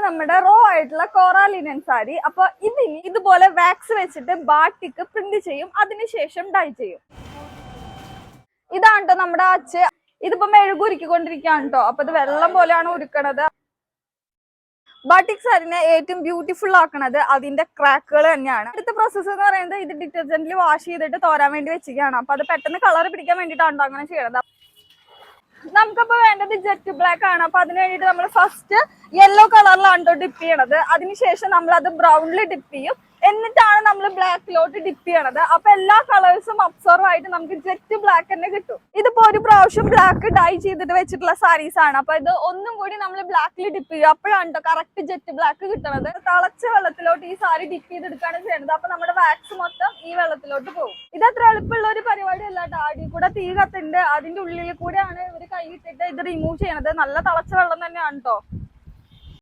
നമ്മുടെ റോ ആയിട്ടുള്ള കോറാലിനൻ സാരി. അപ്പൊ ഇതിന് ഇതുപോലെ വാക്സ് വെച്ചിട്ട് ബാട്ടിക്ക് പ്രിന്റ് ചെയ്യും, അതിനുശേഷം ഡൈ ചെയ്യും. ഇതാണ് നമ്മുടെ അച്ച്. ഇതിപ്പോ മെഴുകുരുക്കൊണ്ടിരിക്കുകയാണ് കേട്ടോ. അപ്പൊ ഇത് വെള്ളം പോലെയാണ് ഉരുക്കണത്. ബാട്ടിക് സാരിനെ ഏറ്റവും ബ്യൂട്ടിഫുൾ ആക്കണത് അതിന്റെ ക്രാക്കുകൾ തന്നെയാണ്. അടുത്ത പ്രോസസ്സ് എന്ന് പറയുന്നത് ഇത് ഡിറ്റർജന്റിൽ വാഷ് ചെയ്തിട്ട് തോരാൻ വേണ്ടി വെച്ചിരിക്കുകയാണ്. അപ്പൊ അത് പെട്ടെന്ന് കളർ പിടിക്കാൻ വേണ്ടിയിട്ടാണ് അങ്ങനെ ചെയ്യണത്. നമുക്കപ്പോ വേണ്ടത് ജെറ്റ് ബ്ലാക്ക് ആണ്. അപ്പൊ അതിന് വേണ്ടിട്ട് നമ്മൾ ഫസ്റ്റ് യെല്ലോ കളറിലാണ് ഡിപ്പ് ചെയ്യണത്. അതിനുശേഷം നമ്മൾ അത് ബ്രൗണിൽ ഡിപ്പ് ചെയ്യും, എന്നിട്ടാണ് നമ്മൾ ബ്ലാക്കിലോട്ട് ഡിപ്പ് ചെയ്യണത്. അപ്പൊ എല്ലാ കളേഴ്സും അബ്സോർവ് ആയിട്ട് നമുക്ക് ജെറ്റ് ബ്ലാക്ക് തന്നെ കിട്ടും. ഇതിപ്പോ ഒരു പ്രാവശ്യം ബ്ലാക്ക് ഡൈ ചെയ്തിട്ട് വെച്ചിട്ടുള്ള സാരീസ് ആണ്. അപ്പൊ ഇത് ഒന്നും കൂടി നമ്മൾ ബ്ലാക്കിൽ ഡിപ്പ് ചെയ്യും, അപ്പോഴാണ് കറക്റ്റ് ജെറ്റ് ബ്ലാക്ക് കിട്ടണത്. തിളച്ച വെള്ളത്തിലോട്ട് ഈ സാരി ഡിപ്പ് ചെയ്തെടുക്കുകയാണ് ചെയ്യുന്നത്. അപ്പൊ നമ്മുടെ വാക്സ് മൊത്തം ഈ വെള്ളത്തിലോട്ട് പോകും. ഇത് അത്ര എളുപ്പമുള്ള ഒരു പരിപാടി അല്ല കേട്ടോ. അടി കൂടെ തീ കത്തുണ്ട്, അതിന്റെ ഉള്ളിൽ കൂടെയാണ് ഇവര് കൈ ഇട്ടിട്ട് ഇത് റിമൂവ് ചെയ്യണത്. നല്ല തിളച്ച വെള്ളം തന്നെയാണ് കേട്ടോ.